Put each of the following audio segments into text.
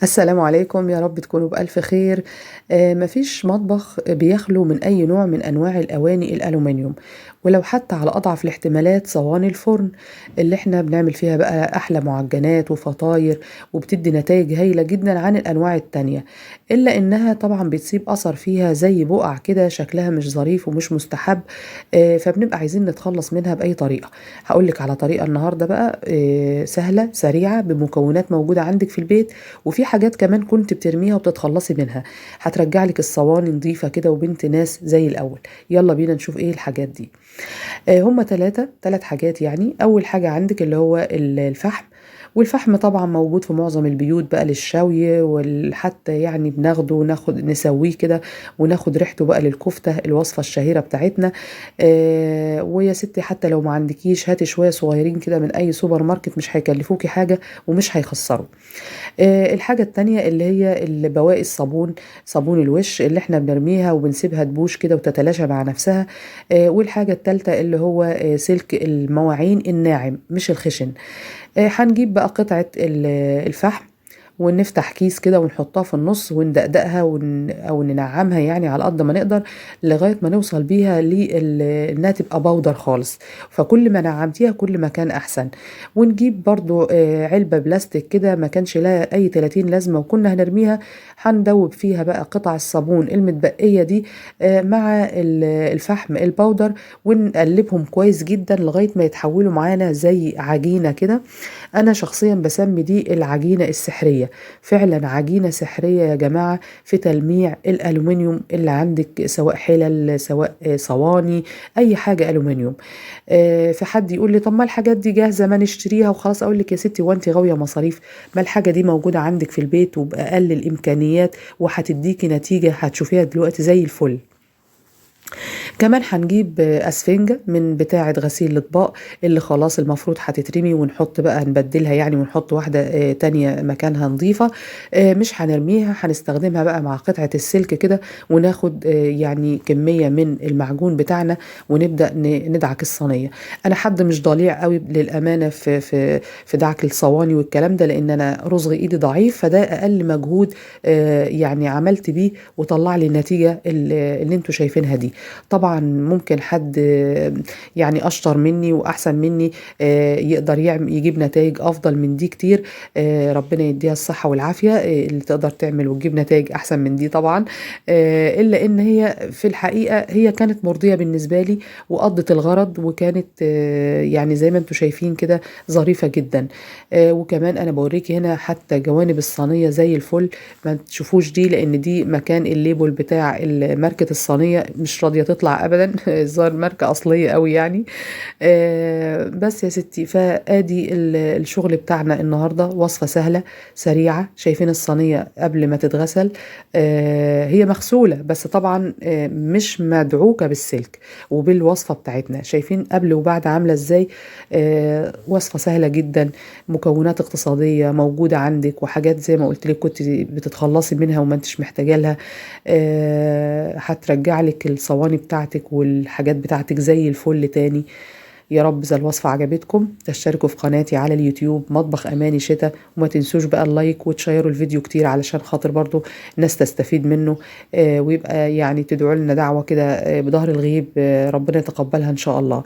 السلام عليكم، يا رب تكونوا بألف خير. مفيش مطبخ بيخلو من أي نوع من أنواع الأواني الألومنيوم، ولو حتى على أضعف الاحتمالات صواني الفرن اللي احنا بنعمل فيها بقى أحلى معجنات وفطاير، وبتدي نتائج هايلة جدا عن الأنواع التانية. إلا إنها طبعا بتسيب أثر فيها زي بقع كده، شكلها مش ظريف ومش مستحب. فبنبقى عايزين نتخلص منها بأي طريقة. هقولك على طريقة النهاردة بقى، سهلة سريعة بمكونات موجودة عندك في البيت، وفي حاجات كمان كنت بترميها وبتتخلصي منها، هترجع لك الصواني نظيفة كده وبنت ناس زي الأول. يلا بينا نشوف ايه الحاجات دي. هما ثلاث حاجات. يعني أول حاجة عندك اللي هو الفحم. والفحم طبعا موجود في معظم البيوت بقى للشوي، وحتى يعني بناخده وناخد نسويه كده وناخد ريحته بقى للكفتة، الوصفة الشهيرة بتاعتنا. ويا ستي حتى لو ما عندكيش، هاتي شوية صغيرين كده من أي سوبر ماركت، مش هيكلفوكي حاجة ومش هيخسروا. الحاجة التانية اللي هي بواقي الصابون، صابون الوش اللي احنا بنرميها وبنسيبها تبوش كده وتتلاشى مع نفسها. والحاجة التالتة اللي هو سلك المواعين الناعم مش الخشن. هنجيب بقى قطعة الفحم، ونفتح كيس كده ونحطها في النص وندقدقها او ننعمها يعني على قد ما نقدر، لغايه ما نوصل بيها انها تبقى بودر خالص. فكل ما نعمتيها كل ما كان احسن. ونجيب برضو علبه بلاستيك كده ما كانش لها اي 30 لازمه وكنا هنرميها، هندوب فيها بقى قطع الصابون المتبقيه دي مع الفحم البودر، ونقلبهم كويس جدا لغايه ما يتحولوا معانا زي عجينه كده. انا شخصيا بسمي دي العجينة السحرية. فعلا عجينة سحرية يا جماعة في تلميع الالومنيوم اللي عندك، سواء حلل سواء صواني، اي حاجة الومنيوم. فحد يقول لي طب ما الحاجات دي جاهزة ما نشتريها وخلاص، اقول لك يا ستي وانت غاوية مصاريف؟ ما الحاجة دي موجودة عندك في البيت وبأقل الامكانيات، وهتديكي نتيجة هتشوفيها دلوقتي زي الفل. كمان هنجيب اسفنجة من بتاعة غسيل الاطباق اللي خلاص المفروض هتترمي، ونحط بقى نبدلها يعني، ونحط واحدة تانية مكانها نظيفة. مش هنرميها، هنستخدمها بقى مع قطعة السلك كده، وناخد يعني كمية من المعجون بتاعنا ونبدأ ندعك الصينية. انا حد مش ضليع قوي للأمانة في دعك الصواني والكلام ده، لان انا رزق ايدي ضعيف، فده اقل مجهود يعني عملت بيه وطلع لي النتيجة اللي انتوا شايفينها دي. طبعا ممكن حد يعني اشطر مني واحسن مني يقدر يجيب نتائج افضل من دي كتير. ربنا يديها الصحة والعافية، اللي تقدر تعمل وتجيب نتائج احسن من دي طبعا. الا ان هي في الحقيقة هي كانت مرضية بالنسبة لي وقضت الغرض، وكانت يعني زي ما انتم شايفين كده ظريفة جدا. وكمان انا بوريكي هنا حتى جوانب الصينية زي الفل. ما تشوفوش دي لان دي مكان الليبل بتاع ماركة الصينية مش راضية تطلع ابدا الظاهر ماركة اصلية قوي يعني. بس يا ستي، فادي الشغل بتاعنا النهاردة. وصفة سهلة سريعة. شايفين الصينية قبل ما تتغسل هي مغسولة، بس طبعا مش مدعوكة بالسلك. وبالوصفة بتاعتنا شايفين قبل وبعد عاملة ازاي. وصفة سهلة جدا، مكونات اقتصادية موجودة عندك، وحاجات زي ما قلت لك كنت بتتخلصي منها وما انتش محتاجة لها. هترجع لك الصواني بتاعتك والحاجات بتاعتك زي الفل تاني. يا رب إذا الوصفة عجبتكم تشتركوا في قناتي على اليوتيوب مطبخ أماني شتا، وما تنسوش بقى اللايك وتشيروا الفيديو كتير علشان خاطر برضو الناس تستفيد منه. ويبقى يعني تدعوا لنا دعوة كده بظهر الغيب، ربنا يتقبلها إن شاء الله.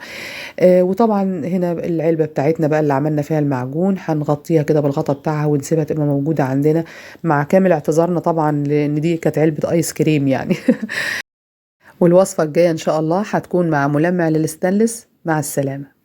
وطبعا هنا العلبة بتاعتنا بقى اللي عملنا فيها المعجون هنغطيها كده بالغطا بتاعها ونسيبها تبقى موجودة عندنا، مع كامل اعتذارنا طبعا لأن دي كانت علبة آيس كريم يعني. والوصفة الجاية إن شاء الله هتكون مع ملمع للستانلس. مع السلامة.